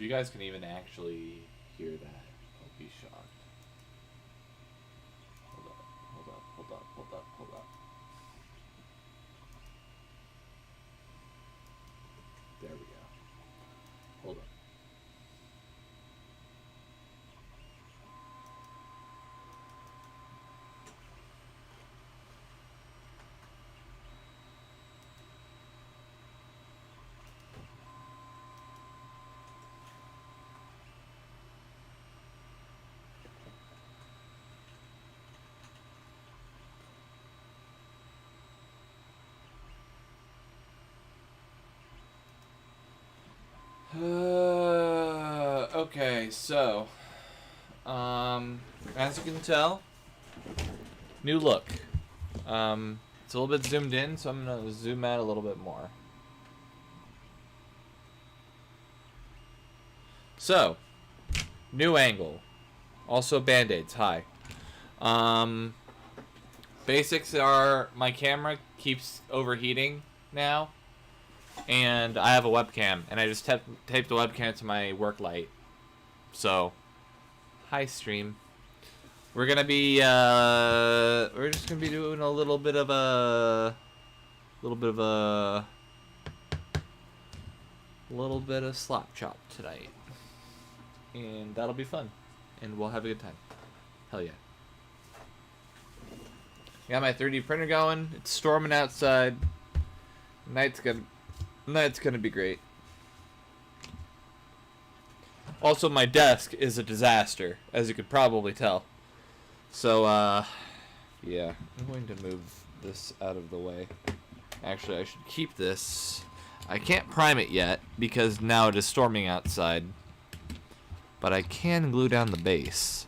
If you guys can even actually hear that, I'll be shocked. Hold up, hold up, hold up, hold up, hold up. There we go. Hold up. Okay, so, as you can tell, new look. It's a little bit zoomed in, so I'm gonna zoom out a little bit more. So, new angle. Also Band-Aids, hi. Basics are, my camera keeps overheating now. And I have a webcam, and I just taped the webcam to my work light. So, hi stream. We're just gonna be doing a little bit of slop chop tonight, and that'll be fun, and we'll have a good time. Hell yeah! Got my 3D printer going. It's storming outside. Night's gonna be great. Also, my desk is a disaster, as you could probably tell. So, yeah, I'm going to move this out of the way. Actually, I should keep this. I can't prime it yet, because now it is storming outside. But I can glue down the base.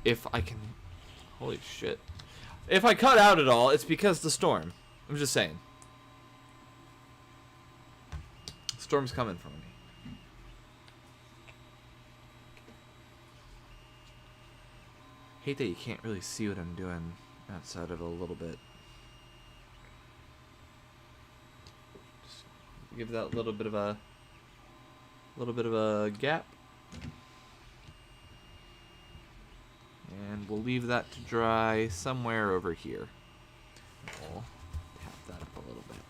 If I can... Holy shit. If I cut out at all, it's because of the storm. I'm just saying. Storm's coming for me. Hate that you can't really see what I'm doing outside of it a little bit. Just give that a little bit of a gap. And we'll leave that to dry somewhere over here. We'll tap that up a little bit.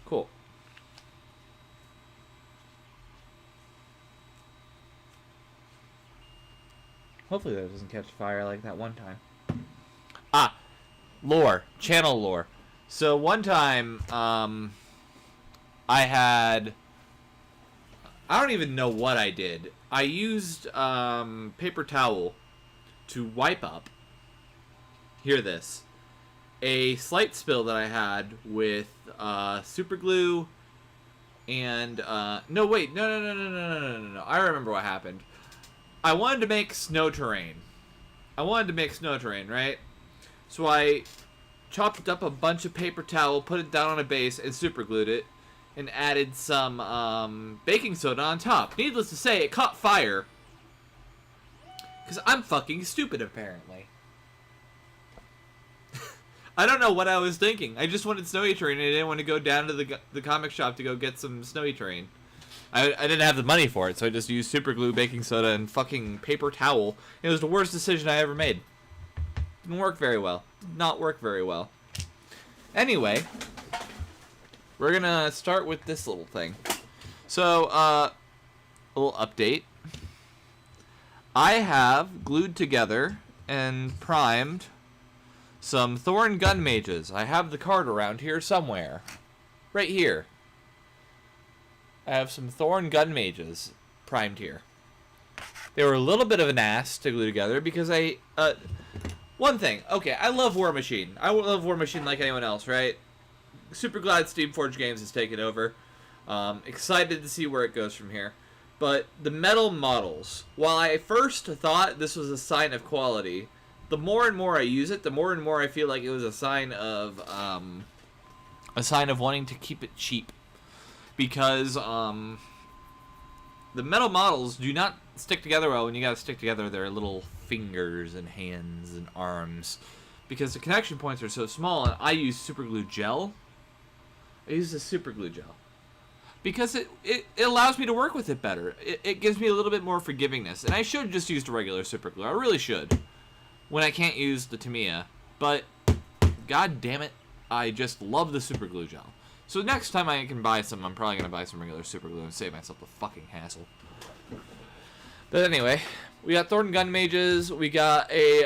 Cool. Hopefully that doesn't catch fire like that one time. Ah, lore, channel lore. So one time, I don't even know what I did. I used paper towel to wipe up. Hear this. A slight spill that I had with super glue and no wait, no. I remember what happened. I wanted to make snow terrain. Right? So I chopped up a bunch of paper towel, put it down on a base, and super glued it, and added some baking soda on top. Needless to say, it caught fire. Because I'm fucking stupid, apparently. I don't know what I was thinking. I just wanted snowy terrain, and I didn't want to go down to the comic shop to go get some snowy terrain. I didn't have the money for it, so I just used super glue, baking soda, and fucking paper towel. It was the worst decision I ever made. Didn't work very well. Did not work very well. Anyway, we're gonna start with this little thing. So, a little update. I have glued together and primed some Thorn Gun Mages. I have the card around here somewhere. Right here. I have some Thorn Gun Mages primed here. They were a little bit of an ass to glue together because one thing, okay, I love War Machine. I love War Machine like anyone else, right? Super glad Steamforged Games has taken over. Excited to see where it goes from here. But the metal models, while I first thought this was a sign of quality, the more and more I use it, the more and more I feel like it was a sign of wanting to keep it cheap. Because the metal models do not stick together well when you gotta stick together their little fingers and hands and arms. Because the connection points are so small, and I use super glue gel. I use the super glue gel. because it allows me to work with it better. It gives me a little bit more forgivingness. And I should just use the regular super glue. I really should. When I can't use the Tamiya. But, god damn it, I just love the super glue gel. So next time I can buy some, I'm probably going to buy some regular super glue and save myself the fucking hassle. But anyway, we got Thornton Gun Mages. We got a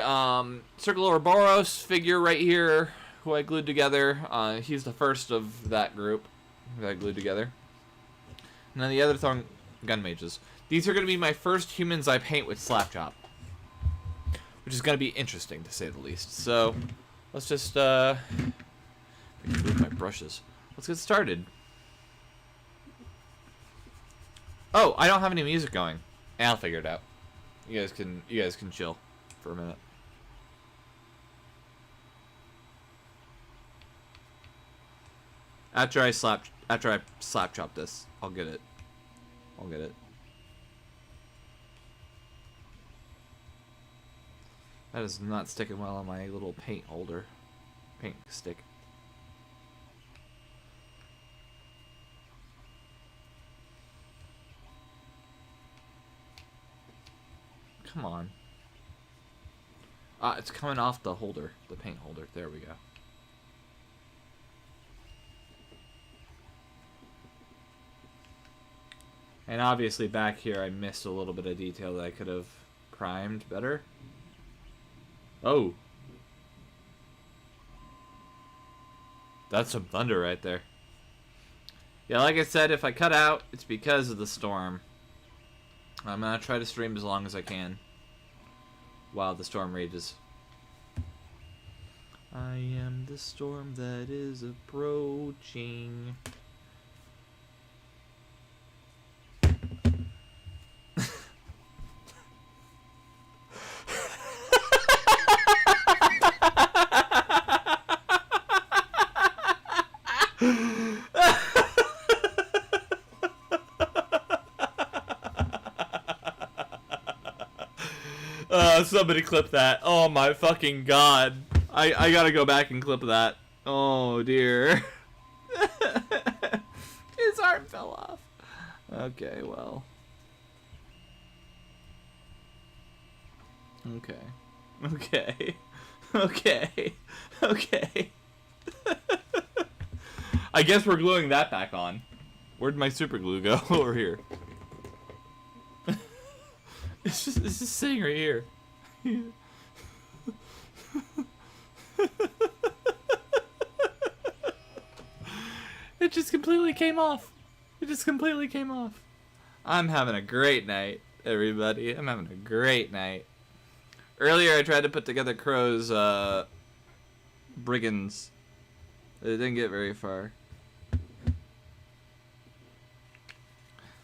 Circle Ouroboros figure right here, who I glued together. He's the first of that group that I glued together. And then the other Thornton Gun Mages. These are going to be my first humans I paint with Slapchop, which is going to be interesting, to say the least. So, let's just, move my brushes. Let's get started. Oh, I don't have any music going. I'll figure it out. You guys can chill for a minute. After I slap chop this, I'll get it. That is not sticking well on my little paint holder. Paint stick. Come on. It's coming off the holder, the paint holder. There we go. And obviously back here I missed a little bit of detail that I could have primed better. Oh. That's some thunder right there. Yeah, like I said, if I cut out, it's because of the storm. I'm gonna try to stream as long as I can while the storm rages. I am the storm that is approaching. Somebody clip that. Oh my fucking god. I gotta go back and clip that. Oh dear. His arm fell off. Okay, well. Okay. Okay. I guess we're gluing that back on. Where'd my super glue go? Over here. It's just sitting right here. It just completely came off. I'm having a great night, everybody. I'm having a great night. Earlier I tried to put together Crow's brigands. It didn't get very far.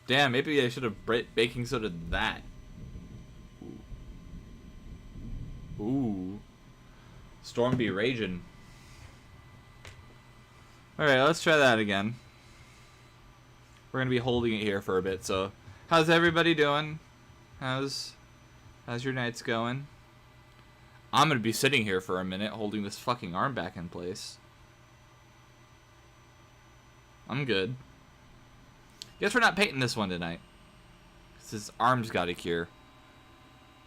Damn, maybe I should have baking soda that. Ooh. Storm be raging. Alright, let's try that again. We're gonna be holding it here for a bit, so how's everybody doing? How's your nights going? I'm gonna be sitting here for a minute holding this fucking arm back in place. I'm good. Guess we're not painting this one tonight. 'Cause his arm's got a cure.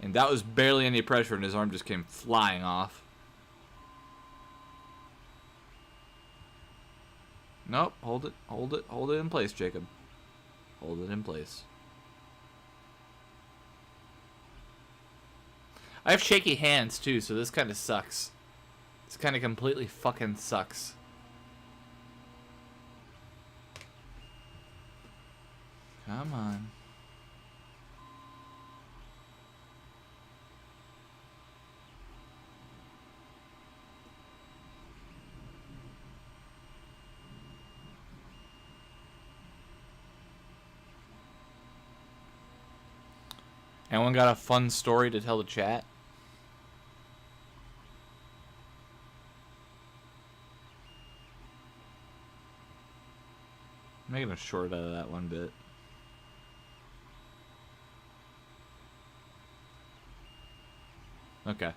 And that was barely any pressure and his arm just came flying off. Nope, hold it in place, Jacob. Hold it in place. I have shaky hands too, so this kind of sucks. This kind of completely fucking sucks. Come on. Anyone got a fun story to tell the chat? I'm making a short out of that one bit. Okay.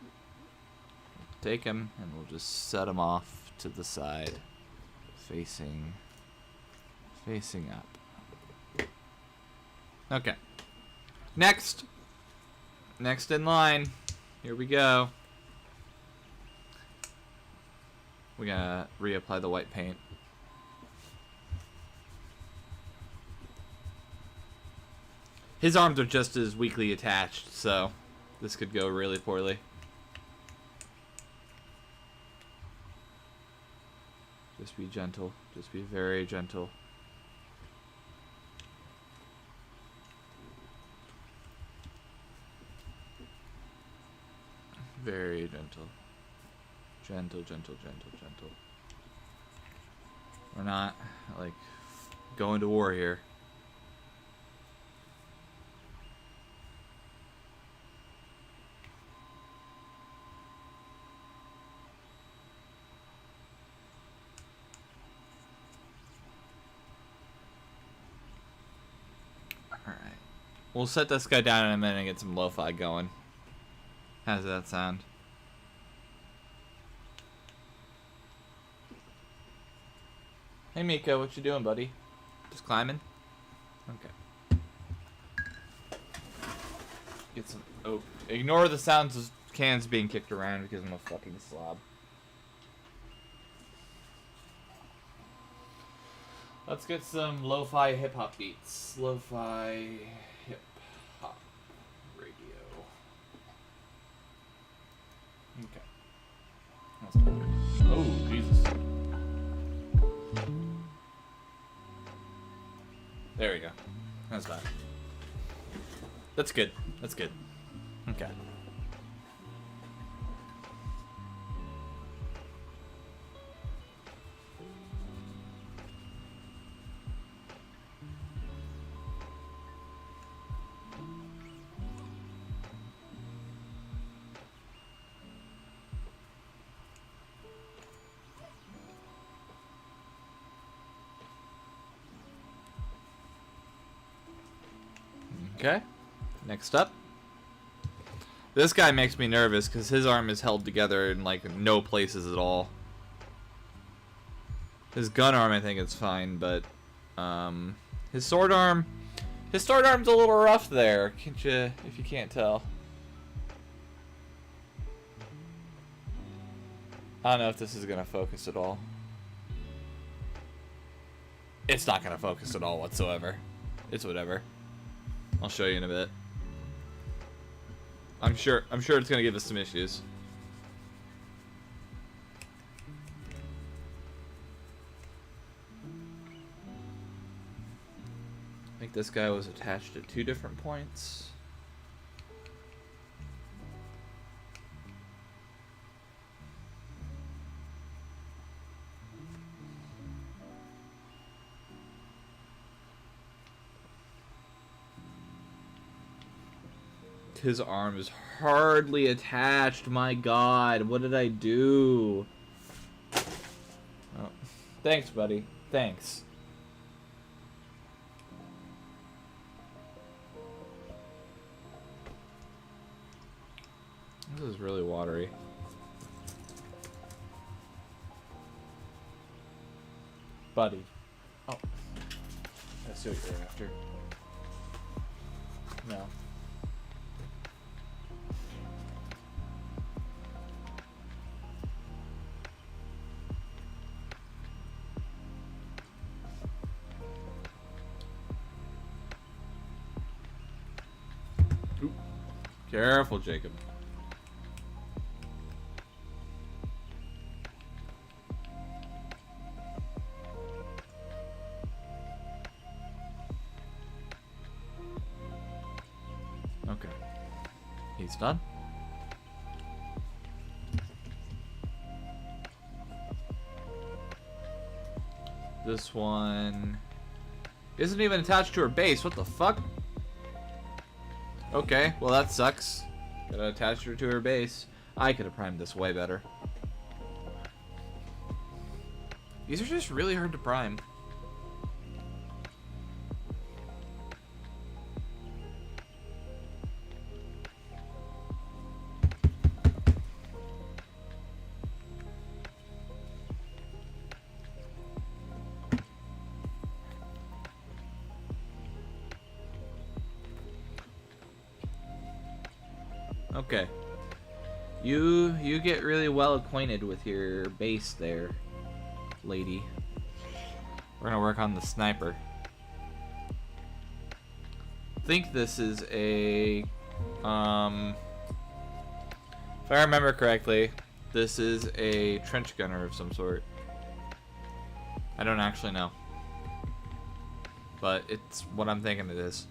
Take him and we'll just set him off to the side. Facing up. Okay. Next. Next in line. Here we go. We gotta reapply the white paint. His arms are just as weakly attached, so this could go really poorly. Just be gentle. Just be very gentle. Very gentle. Gentle, gentle, gentle, gentle. We're not, like, going to war here. Alright. We'll set this guy down in a minute and get some lo-fi going. How does that sound? Hey Miko, what you doing, buddy? Just climbing? Okay. Get some... Oh, ignore the sounds of cans being kicked around because I'm a fucking slob. Let's get some lo-fi hip-hop beats. Lo-fi hip-hop radio. Okay. That's not good. Oh, Jesus. There we go. That's fine. That's good. That's good. Okay. Okay, next up. This guy makes me nervous because his arm is held together in like no places at all. His gun arm I think is fine, but his sword arm's a little rough there. Can't you, if you can't tell? I don't know if this is gonna focus at all. It's not gonna focus at all whatsoever. It's whatever. I'll show you in a bit. I'm sure it's gonna give us some issues. I think this guy was attached at 2 different points. His arm is hardly attached. My God, what did I do? Oh, thanks, buddy. Thanks. This is really watery. Buddy. Oh. I see what you're after. No. Careful, Jacob. Okay. He's done. This one isn't even attached to her base. What the fuck? Okay, well that sucks. Gotta attach her to her base. I could have primed this way better. These are just really hard to prime. Okay. You get really well acquainted with your base there, lady. We're gonna work on the sniper. I think this is a if I remember correctly, this is a trench gunner of some sort. I don't actually know, but it's what I'm thinking it is.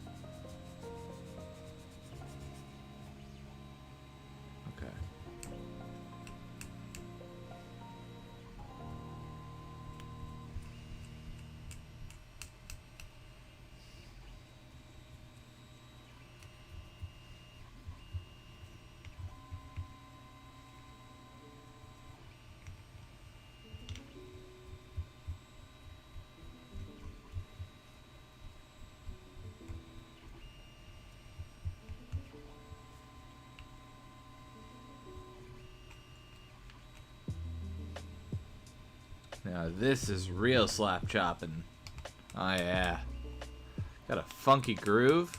Okay. Now this is real slap chopping. Oh yeah. Got a funky groove.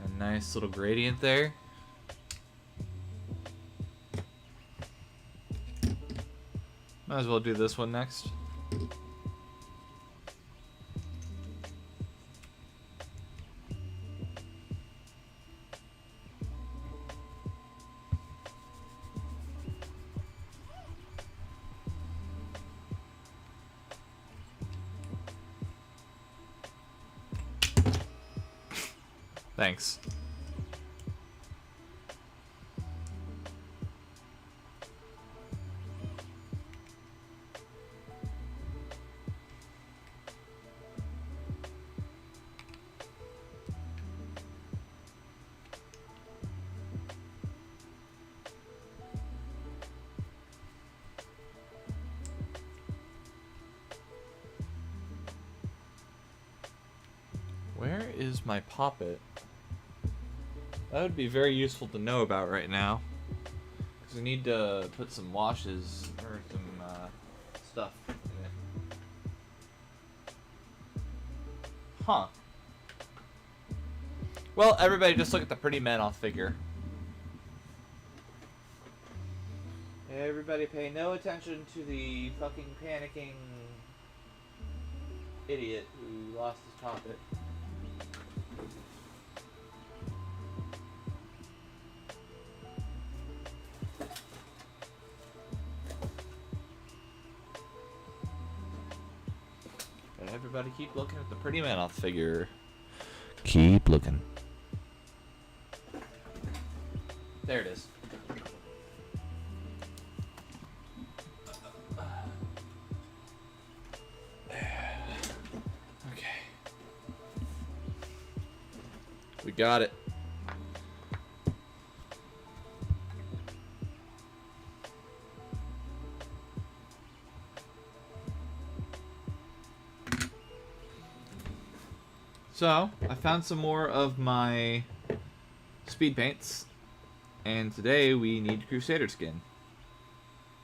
A nice little gradient there. Might as well do this one next. Thanks. Where is my poppet? That would be very useful to know about right now. Because we need to put some washes or some stuff in it. Huh. Well, everybody just look at the pretty man-off figure. Everybody pay no attention to the fucking panicking idiot who lost his poppet. Everybody keep looking at the pretty man-off figure. Keep looking. There it is. Okay. We got it. So, I found some more of my speed paints, and today we need Crusader skin.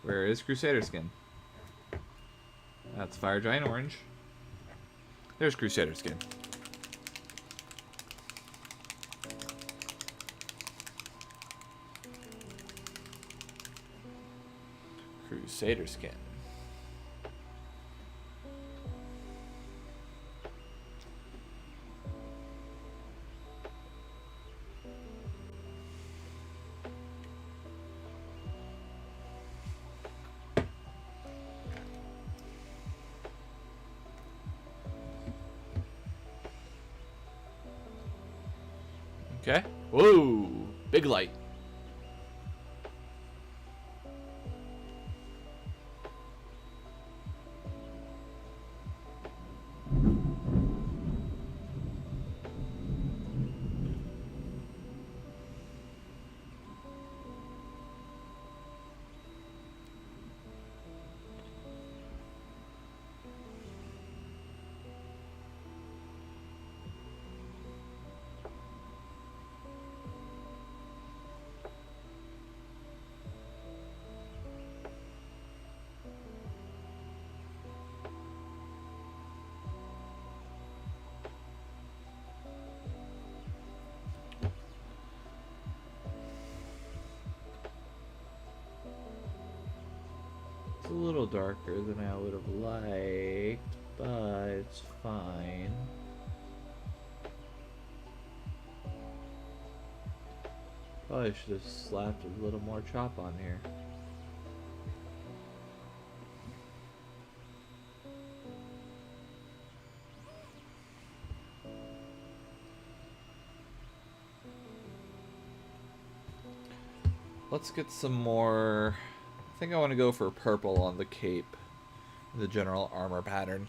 Where is Crusader skin? That's Fire Giant Orange. There's Crusader skin. Crusader skin. Okay. Whoa! Big light. little darker than I would have liked, but it's fine. Probably should have slapped a little more chop on here. Let's get some more. I think I want to go for purple on the cape, the general armor pattern.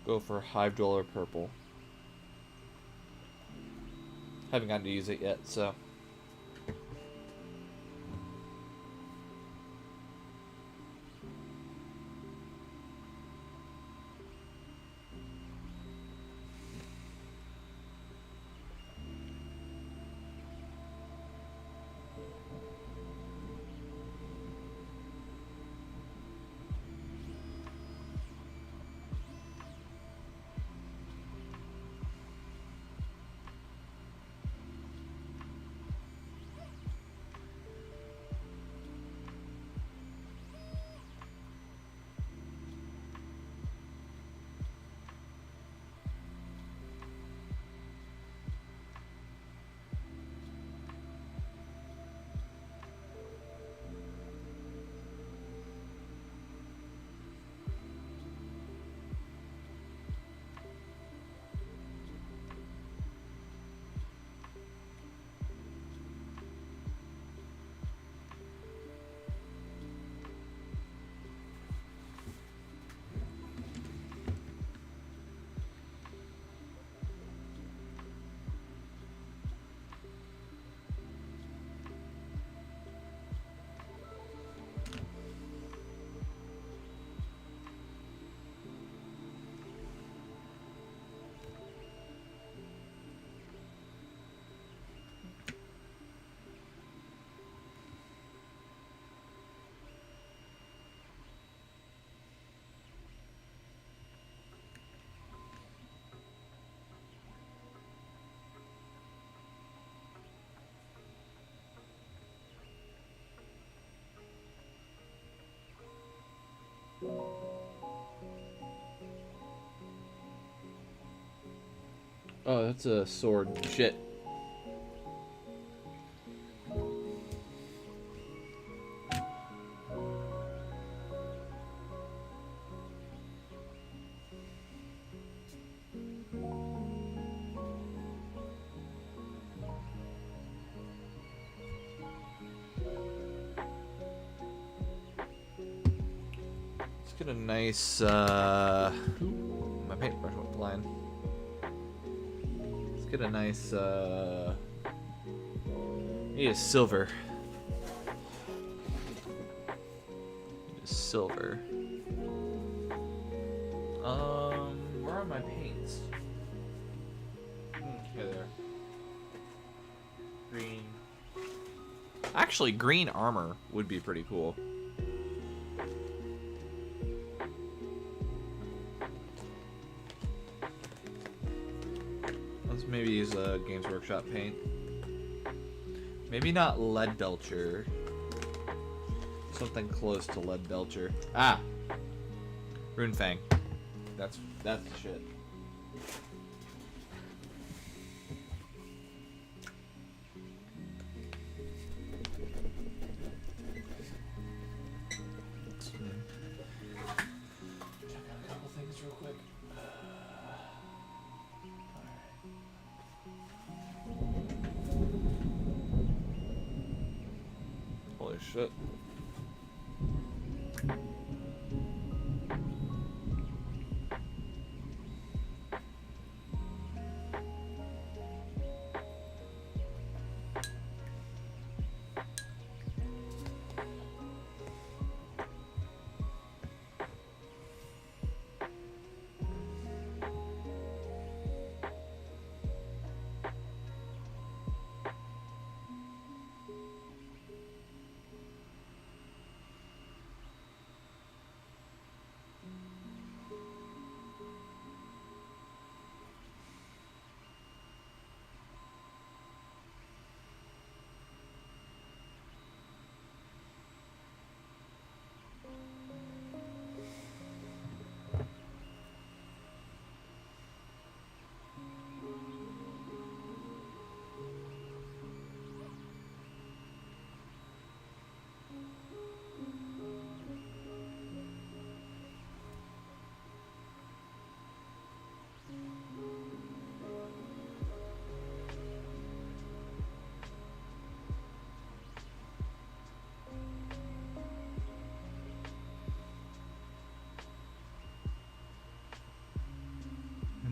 Go for Hive Dweller purple. Haven't gotten to use it yet, so. Oh, that's a sword. Shit. Let's get a nice, my paintbrush went blind. Let's get a nice, need a silver. Need a silver. Where are my paints? Okay, there. Green. Actually, green armor would be pretty cool. Let's maybe use a Games Workshop paint. Maybe not lead belcher. Something close to lead belcher. Ah! Rune Fang. That's the shit. Check out a couple things real quick. Holy shit.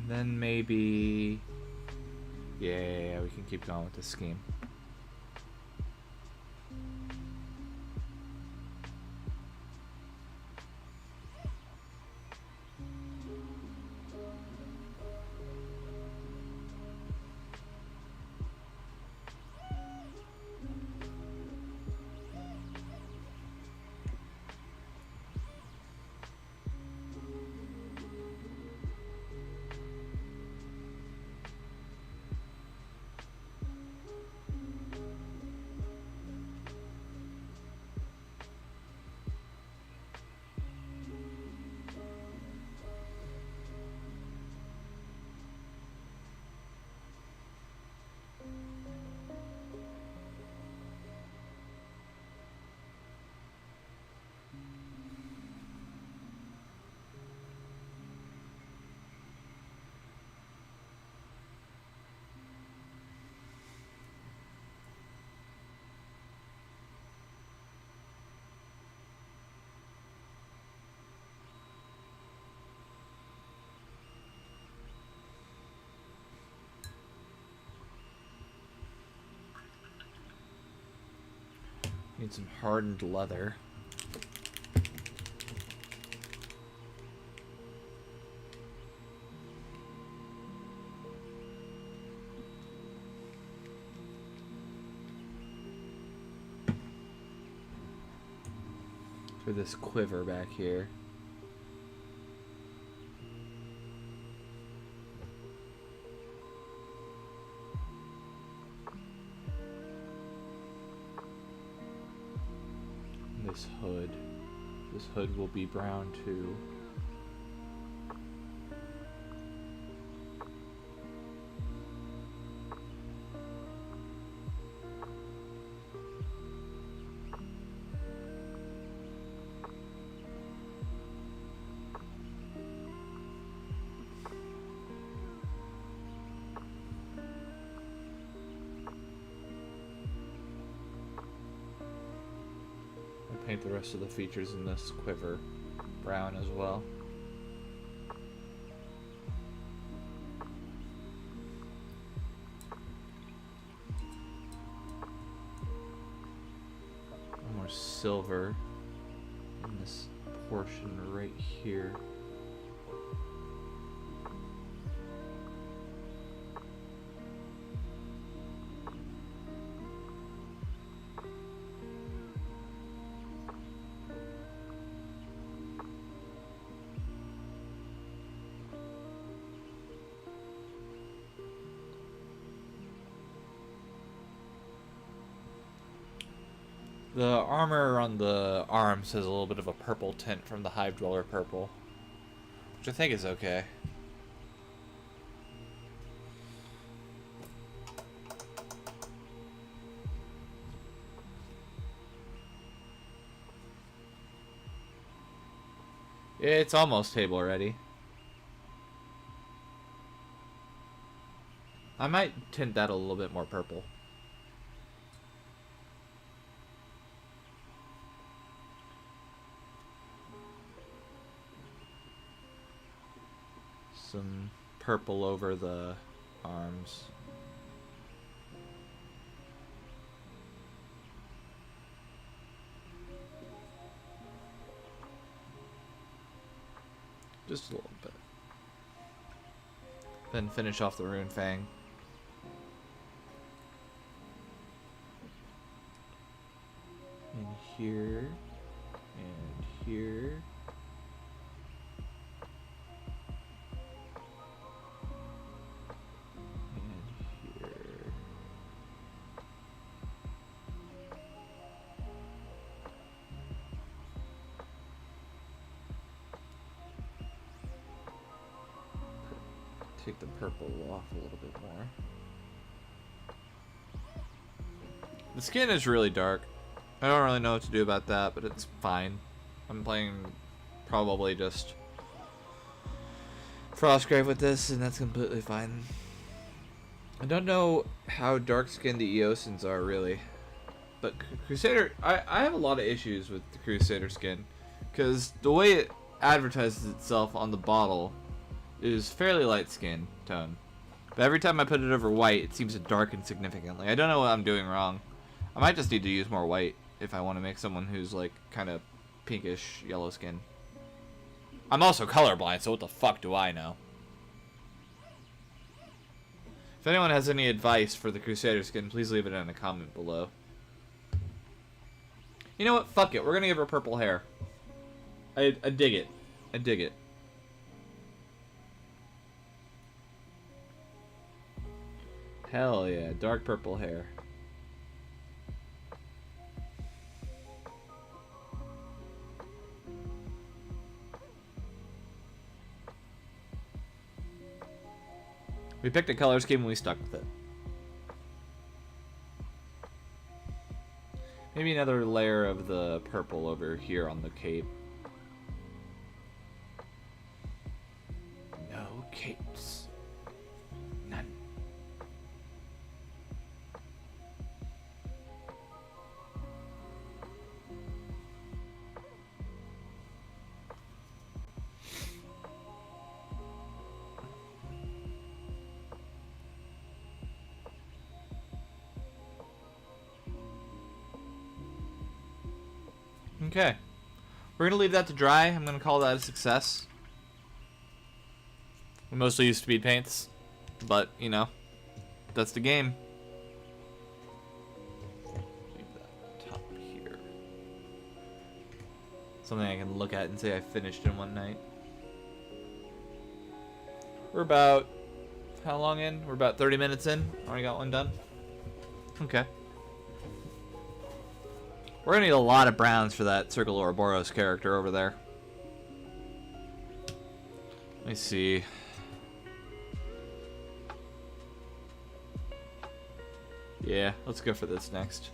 Then maybe... Yeah, we can keep going with this scheme. Need some hardened leather. For this quiver back here. This hood. This hood will be brown too. Paint the rest of the features in this quiver brown as well. More silver in this portion right here. The armor on the arms has a little bit of a purple tint from the Hive Dweller purple, which I think is okay. It's almost table ready. I might tint that a little bit more purple. Some purple over the arms. Just a little bit. Then finish off the Rune Fang. In here. And here. Take the purple off a little bit more. The skin is really dark. I don't really know what to do about that, but it's fine. I'm playing probably just Frostgrave with this, and that's completely fine. I don't know how dark-skinned the Eosins are, really. But Crusader, I have a lot of issues with the Crusader skin. Because the way it advertises itself on the bottle is fairly light skin tone. But every time I put it over white, it seems to darken significantly. I don't know what I'm doing wrong. I might just need to use more white if I want to make someone who's like kind of pinkish yellow skin. I'm also colorblind, so what the fuck do I know? If anyone has any advice for the Crusader skin, please leave it in a comment below. You know what? Fuck it. We're gonna give her purple hair. I dig it. I dig it. Hell yeah. Dark purple hair. We picked a color scheme and we stuck with it. Maybe another layer of the purple over here on the cape. No capes. None. Okay. We're going to leave that to dry. I'm going to call that a success. We mostly use speed paints, but, you know, that's the game. Leave that top here. Something I can look at and say I finished in one night. We're about, how long in? We're about 30 minutes in. Already got one done. Okay. We're gonna need a lot of browns for that Circle Ouroboros character over there. Let me see. Yeah, let's go for this next.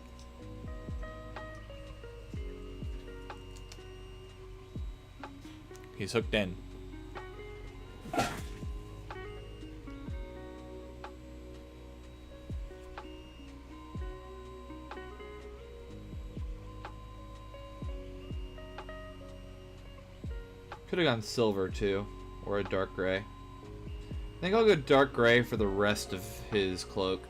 He's hooked in. Could have gone silver too, or a dark gray. I think I'll go dark gray for the rest of his cloak.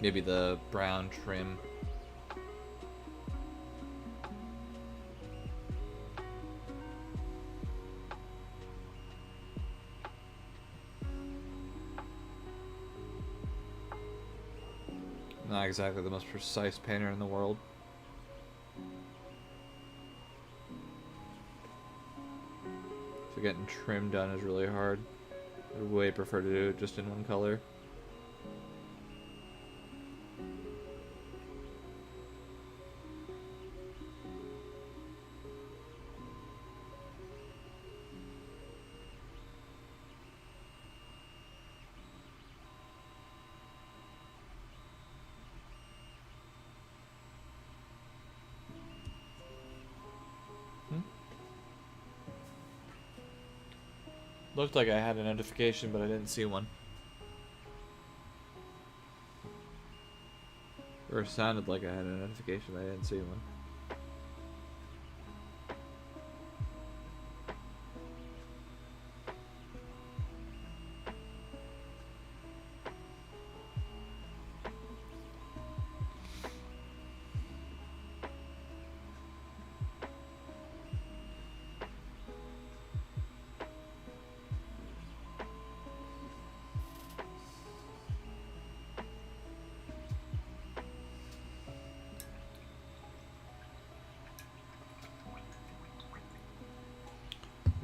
Maybe the brown trim. Not exactly the most precise painter in the world. So getting trim done is really hard. I would way prefer to do it just in one color. Looked like I had a notification, but I didn't see one. Or it sounded like I had a notification, but I didn't see one.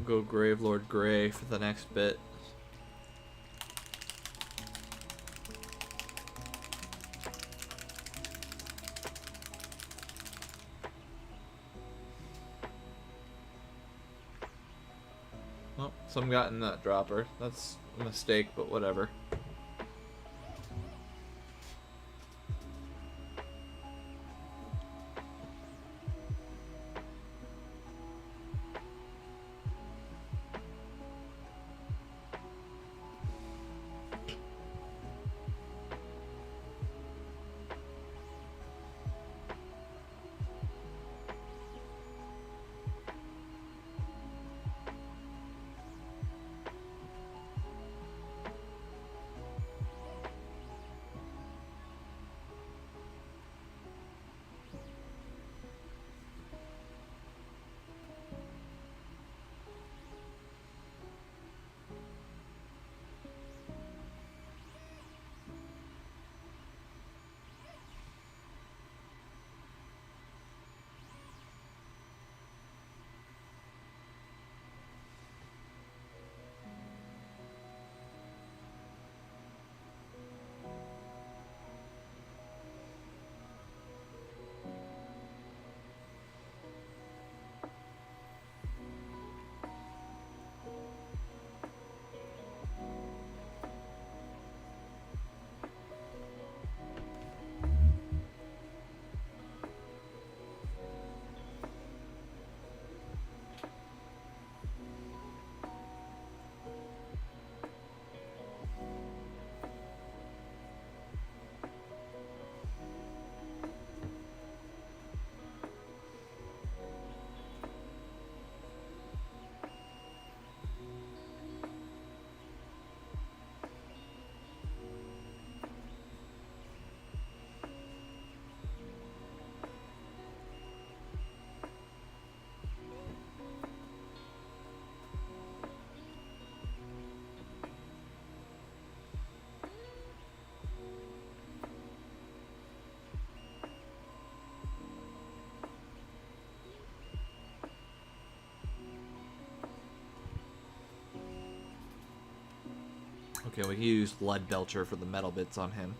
Go Gravelord Gray for the next bit. Well, some got in that dropper. That's a mistake, but whatever. Okay, we can use Lead Belcher for the metal bits on him.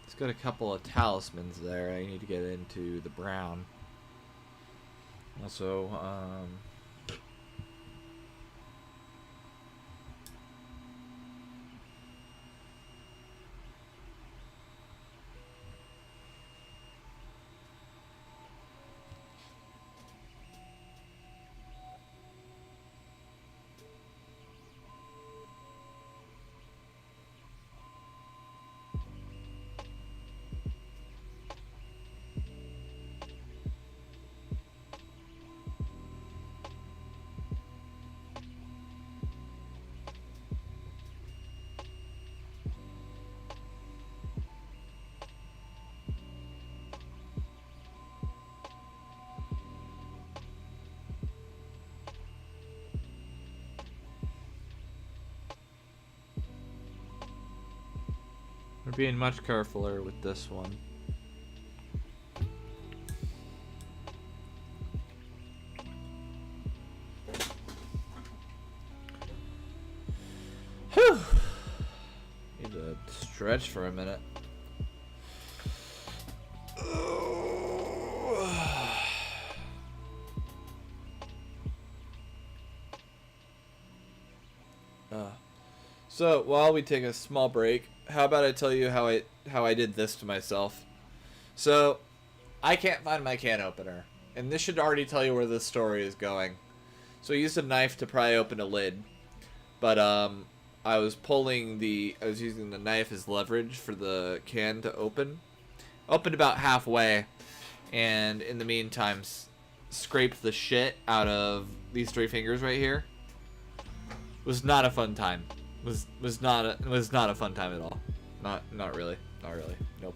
It's got a couple of talismans there. I need to get into the brown. Also, we're being much carefuler with this one. Whew. Need to stretch for a minute. So while we take a small break, how about I tell you how I did this to myself? So I can't find my can opener, and this should already tell you where this story is going. So I used a knife to pry open a lid, but I was using the knife as leverage for the can to open. Opened about halfway, and in the meantime scraped the shit out of these 3 fingers right here. Was not a fun time. Was not a fun time at all. Not really. Nope.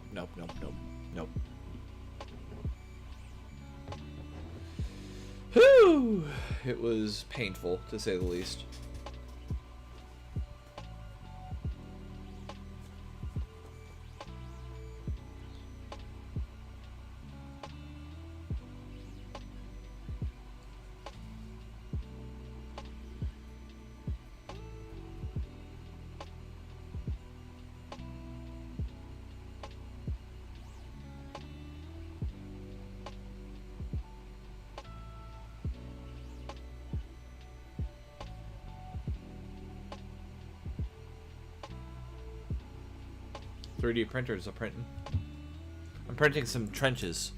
Whew! It was painful, to say the least. .3D printers are printing. I'm printing some trenches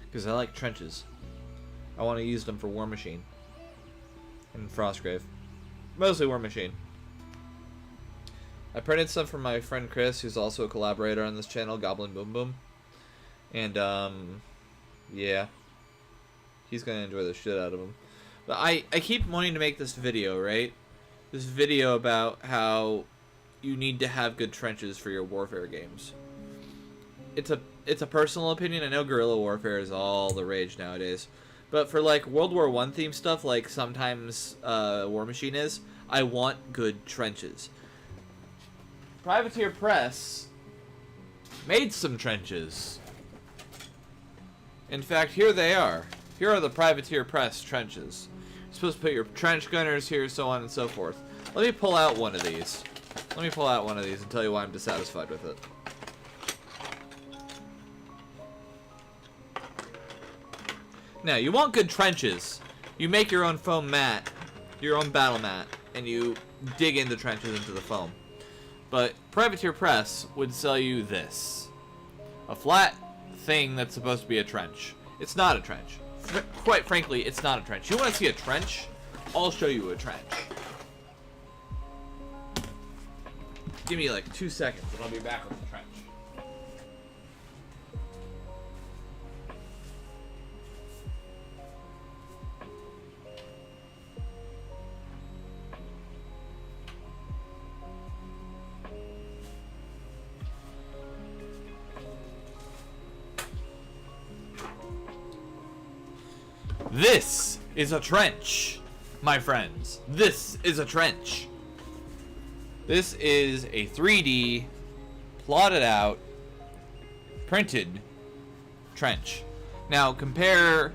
because I like trenches. I want to use them for War Machine and Frostgrave, mostly War Machine. I printed some for my friend Chris, who's also a collaborator on this channel, Goblin Boom Boom, and yeah, he's gonna enjoy the shit out of them. But I keep wanting to make this video, right? This video about how you need to have good trenches for your warfare games. It's a personal opinion. I know guerrilla warfare is all the rage nowadays, but for like World War I themed stuff, like sometimes War Machine is, I want good trenches. Privateer Press made some trenches. In fact, here they are. Here are the Privateer Press trenches. You're supposed to put your trench gunners here, so on and so forth. Let me pull out one of these. Let me pull out one of these and tell you why I'm dissatisfied with it. Now, you want good trenches. You make your own foam mat, your own battle mat, and you dig in the trenches into the foam. But Privateer Press would sell you this. A flat thing that's supposed to be a trench. It's not a trench. Quite frankly, it's not a trench. You want to see a trench? I'll show you a trench. Give me like 2 seconds and I'll be back with the trench. This is a trench, my friends. This is a trench. This is a 3D, plotted out, printed trench. Now compare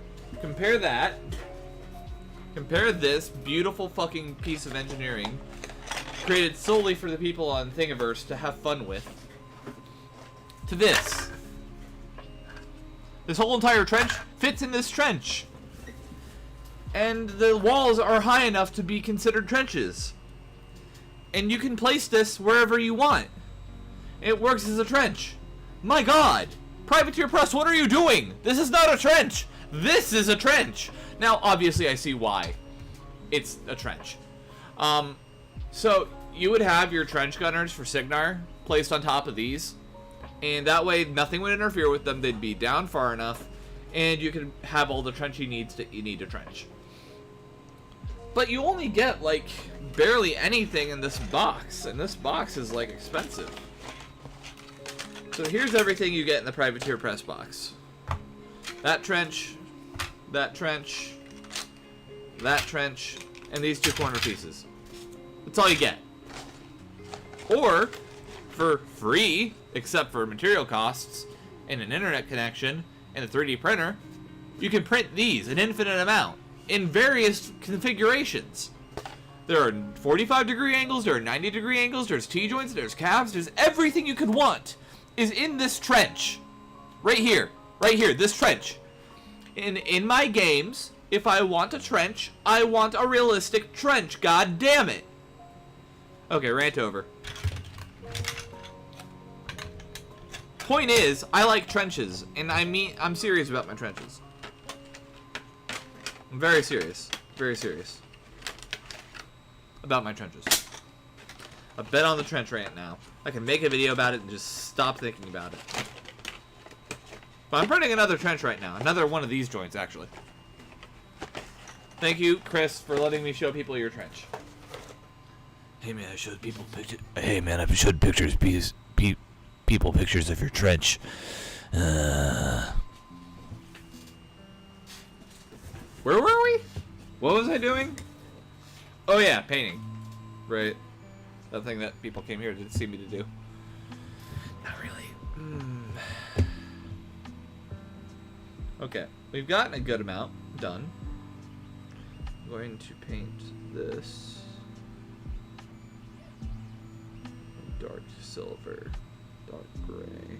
this beautiful fucking piece of engineering created solely for the people on Thingiverse to have fun with to this. This whole entire trench fits in this trench. And the walls are high enough to be considered trenches. And you can place this wherever you want. It works as a trench. My god! Privateer Press, what are you doing? This is not a trench! This is a trench! Now, obviously, I see why it's a trench. So, you would have your trench gunners for Signar placed on top of these. And that way, nothing would interfere with them. They'd be down far enough. And you could have all the trench you need to trench. But you only get, like, barely anything in this box. And this box is, like, expensive. So here's everything you get in the Privateer Press box. That trench, that trench, that trench, and these 2 corner pieces. That's all you get. Or, for free, except for material costs, and an internet connection, and a 3D printer, you can print these, an infinite amount, in various configurations. There are 45-degree angles, there are 90-degree angles, there's T-joints, there's calves, there's everything you could want is in this trench. Right here, this trench. In my games, if I want a trench, I want a realistic trench, god damn it. Okay, rant over. Point is, I like trenches, and I'm serious about my trenches. I'm very serious about my trenches. I bet on the trench rant now. I can make a video about it and just stop thinking about it. But I'm printing another trench right now. Another one of these joints, actually. Thank you, Chris, for letting me show people your trench. Hey man, I showed people pictures. Hey man, I showed pictures. People pictures of your trench. Where were we? What was I doing? Oh yeah, painting. Right. That thing that people came here to see me to do. Not really. Okay, we've gotten a good amount done. I'm going to paint this dark silver, dark gray.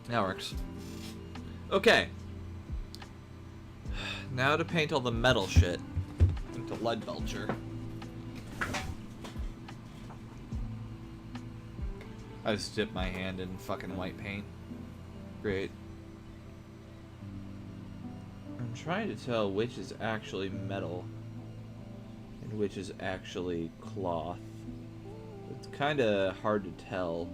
That works. Okay. Now to paint all the metal shit into lead belcher. I just dipped my hand in fucking white paint. Great. I'm trying to tell which is actually metal and which is actually cloth. It's kind of hard to tell.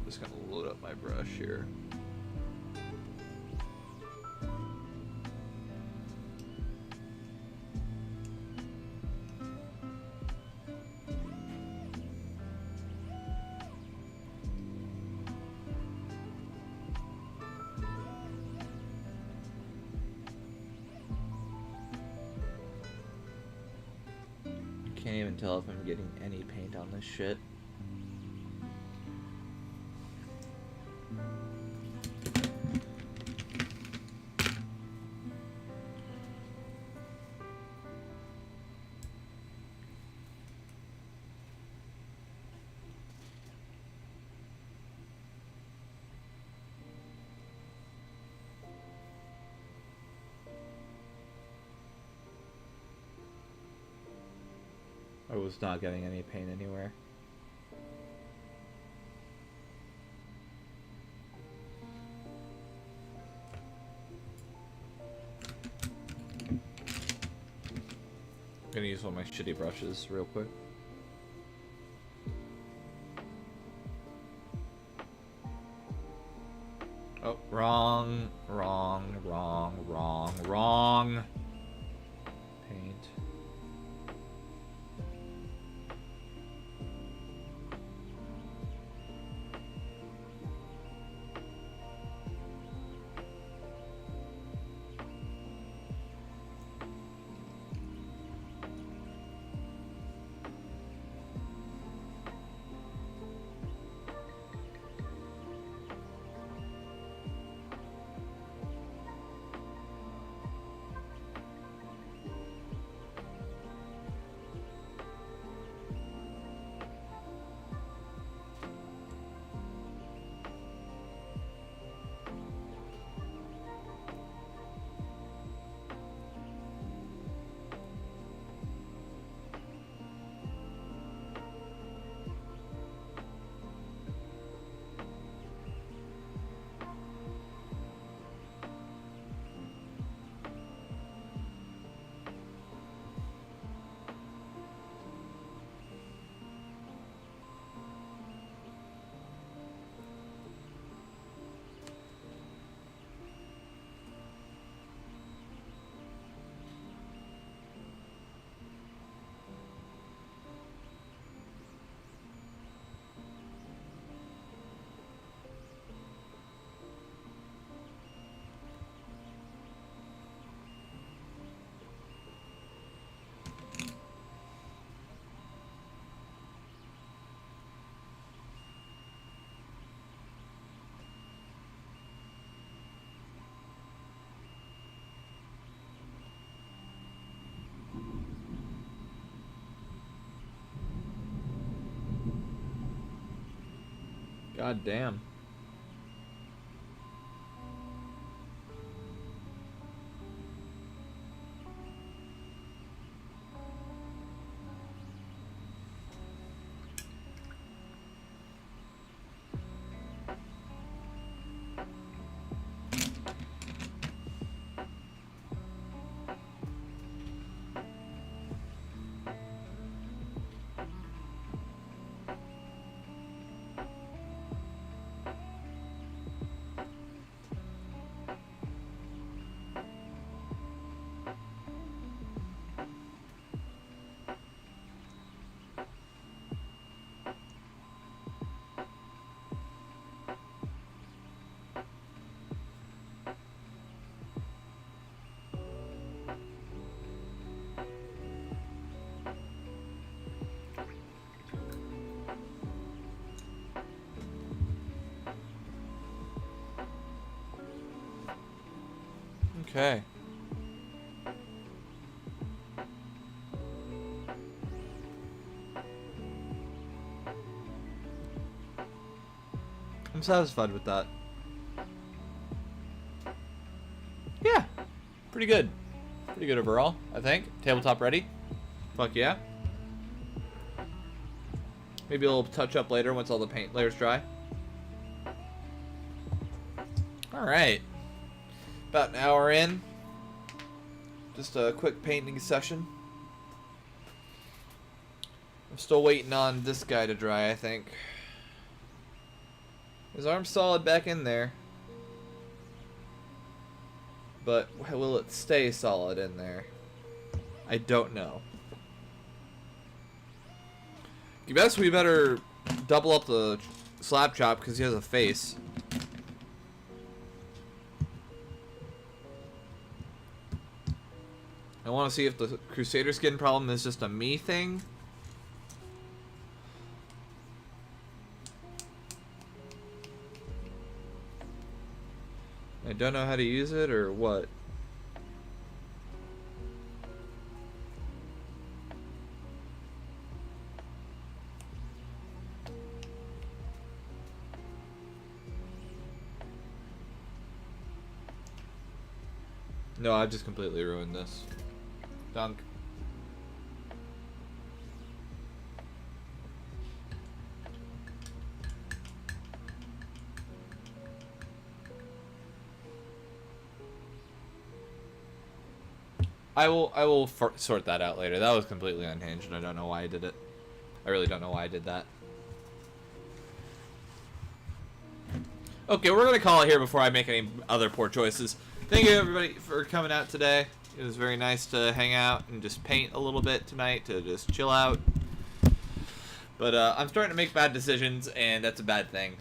Just gonna load up my brush here. Can't even tell if I'm getting any paint on this shit. I was not getting any paint anywhere. I'm gonna use one of my shitty brushes real quick. Oh, wrong. Paint. God damn. Okay. I'm satisfied with that. Yeah. Pretty good. Pretty good overall, I think. Tabletop ready. Fuck yeah. Maybe a little touch up later once all the paint layers dry. Alright. About an hour in. Just a quick painting session. I'm still waiting on this guy to dry, I think. His arm's solid back in there. But will it stay solid in there? I don't know. I guess we better double up the slap chop because he has a face. I want to see if the Crusader skin problem is just a me thing don't know how to use it or what? No, I've just completely ruined this. Dunk. I will sort that out later. That was completely unhinged, and I don't know why I did it. I really don't know why I did that. Okay, we're gonna call it here before I make any other poor choices. Thank you everybody for coming out today. It was very nice to hang out and just paint a little bit tonight, to just chill out. But I'm starting to make bad decisions, and that's a bad thing.